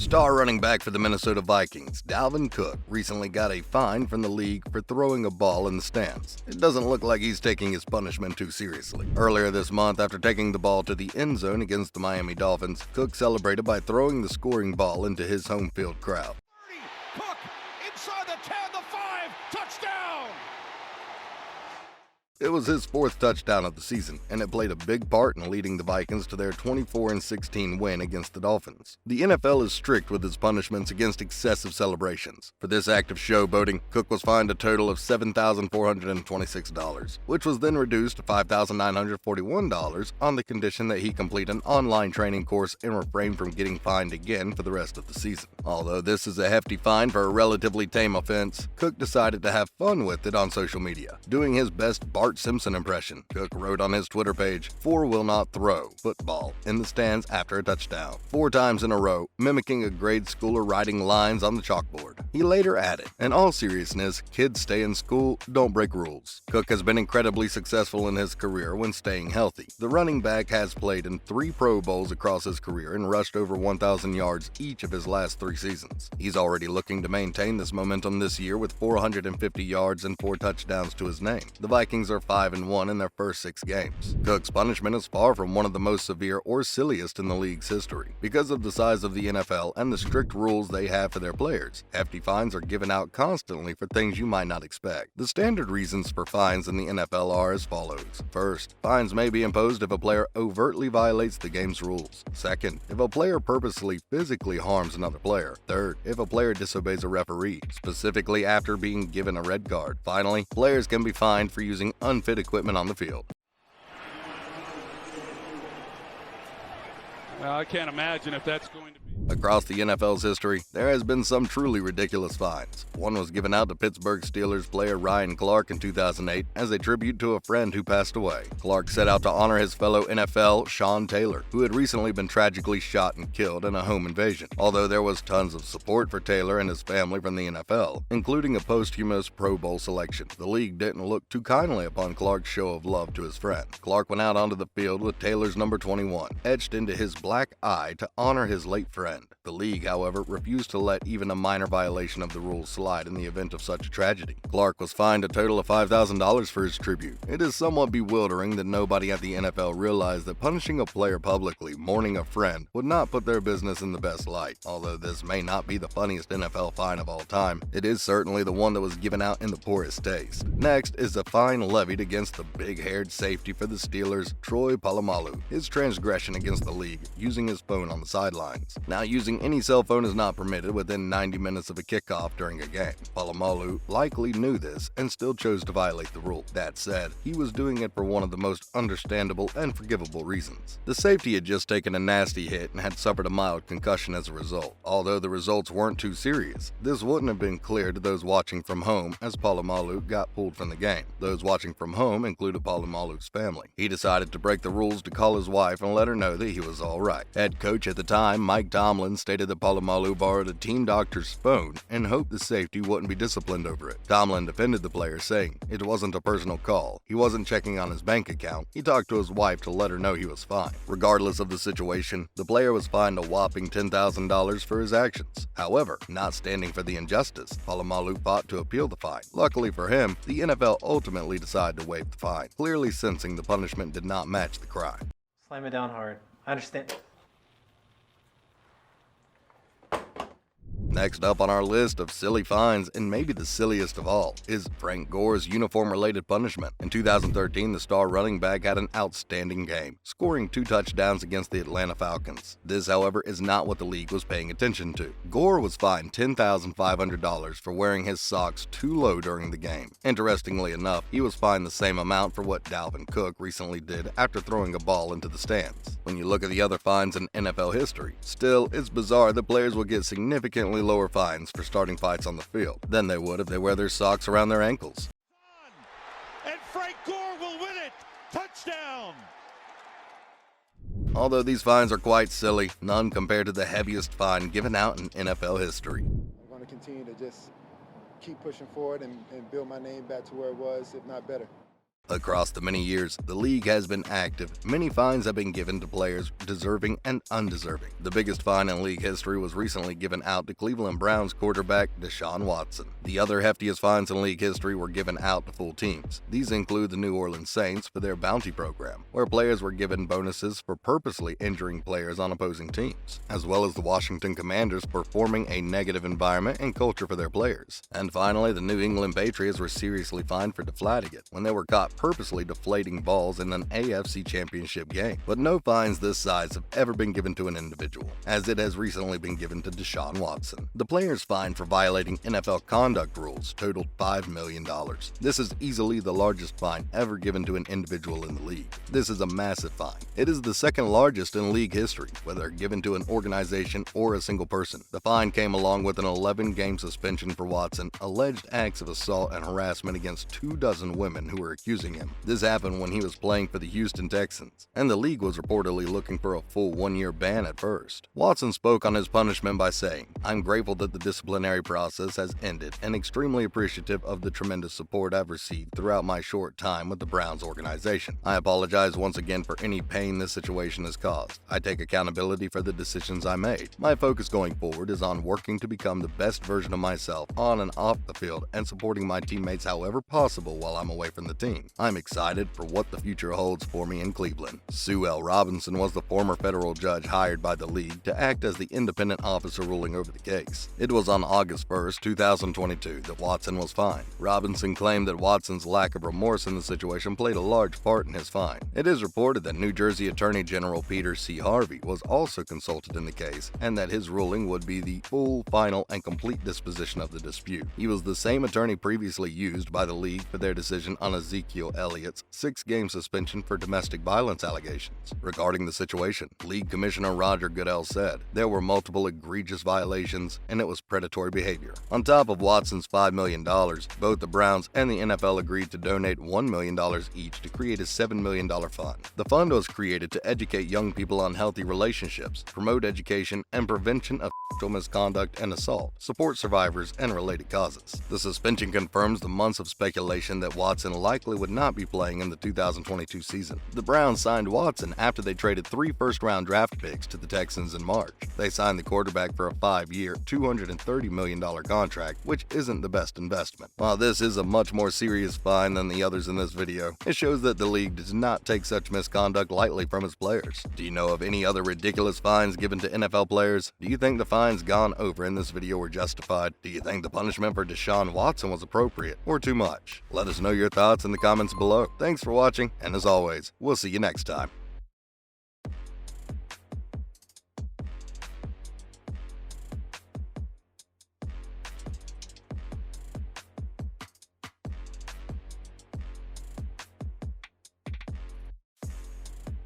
Star running back for the Minnesota Vikings, Dalvin Cook, recently got a fine from the league for throwing a ball in the stands. It doesn't look like he's taking his punishment too seriously. Earlier this month, after taking the ball to the end zone against the Miami Dolphins, Cook celebrated by throwing the scoring ball into his home field crowd. Cook inside the 10, the 5, touchdown! It was his fourth touchdown of the season, and it played a big part in leading the Vikings to their 24-16 win against the Dolphins. The NFL is strict with its punishments against excessive celebrations. For this act of showboating, Cook was fined a total of $7,426, which was then reduced to $5,941 on the condition that he complete an online training course and refrain from getting fined again for the rest of the season. Although this is a hefty fine for a relatively tame offense, Cook decided to have fun with it on social media, doing his best Bart Simpson impression. Cook wrote on his Twitter page, "4 will not throw football in the stands after a touchdown," 4 times in a row, mimicking a grade schooler writing lines on the chalkboard. He later added, "In all seriousness, kids stay in school, don't break rules." Cook has been incredibly successful in his career when staying healthy. The running back has played in 3 Pro Bowls across his career and rushed over 1,000 yards each of his last 3 seasons. He's already looking to maintain this momentum this year with 450 yards and 4 touchdowns to his name. The Vikings are 5-1 in their first 6 games. Cook's punishment is far from one of the most severe or silliest in the league's history. Because of the size of the NFL and the strict rules they have for their players, hefty fines are given out constantly for things you might not expect. The standard reasons for fines in the NFL are as follows. First, fines may be imposed if a player overtly violates the game's rules. Second, if a player purposely physically harms another player. Third, if a player disobeys a referee, specifically after being given a red card. Finally, players can be fined for using unfit equipment on the field. Well, I can't imagine if that's going to be. Across the NFL's history, there has been some truly ridiculous fines. One was given out to Pittsburgh Steelers player Ryan Clark in 2008 as a tribute to a friend who passed away. Clark set out to honor his fellow NFL Sean Taylor, who had recently been tragically shot and killed in a home invasion. Although there was tons of support for Taylor and his family from the NFL, including a posthumous Pro Bowl selection, the league didn't look too kindly upon Clark's show of love to his friend. Clark went out onto the field with Taylor's number 21 etched into his black eye to honor his late friend. The league, however, refused to let even a minor violation of the rules slide in the event of such a tragedy. Clark was fined a total of $5,000 for his tribute. It is somewhat bewildering that nobody at the NFL realized that punishing a player publicly, mourning a friend, would not put their business in the best light. Although this may not be the funniest NFL fine of all time, it is certainly the one that was given out in the poorest taste. Next is a fine levied against the big-haired safety for the Steelers, Troy Polamalu, his transgression against the league, using his phone on the sidelines. Now, using any cell phone is not permitted within 90 minutes of a kickoff during a game. Polamalu likely knew this and still chose to violate the rule. That said, he was doing it for one of the most understandable and forgivable reasons. The safety had just taken a nasty hit and had suffered a mild concussion as a result. Although the results weren't too serious, this wouldn't have been clear to those watching from home as Polamalu got pulled from the game. Those watching from home included Polamalu's family. He decided to break the rules to call his wife and let her know that he was alright. Head coach at the time, Mike Tomlin, stated that Polamalu borrowed a team doctor's phone and hoped the safety wouldn't be disciplined over it. Tomlin defended the player, saying it wasn't a personal call. He wasn't checking on his bank account. He talked to his wife to let her know he was fine. Regardless of the situation, the player was fined a whopping $10,000 for his actions. However, not standing for the injustice, Polamalu fought to appeal the fine. Luckily for him, the NFL ultimately decided to waive the fine, clearly sensing the punishment did not match the crime. Slam it down hard. I understand. Next up on our list of silly fines, and maybe the silliest of all, is Frank Gore's uniform-related punishment. In 2013, the star running back had an outstanding game, scoring 2 touchdowns against the Atlanta Falcons. This, however, is not what the league was paying attention to. Gore was fined $10,500 for wearing his socks too low during the game. Interestingly enough, he was fined the same amount for what Dalvin Cook recently did after throwing a ball into the stands. When you look at the other fines in NFL history, still, it's bizarre that players will get significantly lower fines for starting fights on the field than they would if they wear their socks around their ankles. And Frank Gore will win it. Touchdown. Although these fines are quite silly, none compared to the heaviest fine given out in NFL history. I'm going to continue to just keep pushing forward and build my name back to where it was, if not better. Across the many years the league has been active, many fines have been given to players deserving and undeserving. The biggest fine in league history was recently given out to Cleveland Browns quarterback Deshaun Watson. The other heftiest fines in league history were given out to full teams. These include the New Orleans Saints for their bounty program, where players were given bonuses for purposely injuring players on opposing teams, as well as the Washington Commanders for forming a negative environment and culture for their players. And finally, the New England Patriots were seriously fined for deflating it when they were caught purposely deflating balls in an AFC Championship game. But no fines this size have ever been given to an individual, as it has recently been given to Deshaun Watson. The player's fine for violating NFL conduct rules totaled $5 million. This is easily the largest fine ever given to an individual in the league. This is a massive fine. It is the second largest in league history, whether given to an organization or a single person. The fine came along with an 11-game suspension for Watson, alleged acts of assault and harassment against 24 women who were accusing him. This happened when he was playing for the Houston Texans, and the league was reportedly looking for a full 1-year ban at first. Watson spoke on his punishment by saying, "I'm grateful that the disciplinary process has ended and extremely appreciative of the tremendous support I've received throughout my short time with the Browns organization. I apologize once again for any pain this situation has caused. I take accountability for the decisions I made. My focus going forward is on working to become the best version of myself on and off the field and supporting my teammates however possible while I'm away from the team. I'm excited for what the future holds for me in Cleveland." Sue L. Robinson was the former federal judge hired by the league to act as the independent officer ruling over the case. It was on August 1, 2022 that Watson was fined. Robinson claimed that Watson's lack of remorse in the situation played a large part in his fine. It is reported that New Jersey Attorney General Peter C. Harvey was also consulted in the case, and that his ruling would be the full, final, and complete disposition of the dispute. He was the same attorney previously used by the league for their decision on Ezekiel Elliott's 6-game suspension for domestic violence allegations. Regarding the situation, League Commissioner Roger Goodell said, "There were multiple egregious violations, and it was predatory behavior." On top of Watson's $5 million, both the Browns and the NFL agreed to donate $1 million each to create a $7 million fund. The fund was created to educate young people on healthy relationships, promote education and prevention of sexual misconduct and assault, support survivors, and related causes. The suspension confirms the months of speculation that Watson likely would not be playing in the 2022 season. The Browns signed Watson after they traded 3 first-round draft picks to the Texans in March. They signed the quarterback for a 5-year, $230 million contract, which isn't the best investment. While this is a much more serious fine than the others in this video, it shows that the league does not take such misconduct lightly from its players. Do you know of any other ridiculous fines given to NFL players? Do you think the fines gone over in this video were justified? Do you think the punishment for Deshaun Watson was appropriate or too much? Let us know your thoughts in the comments below. Thanks for watching, and as always, we'll see you next time.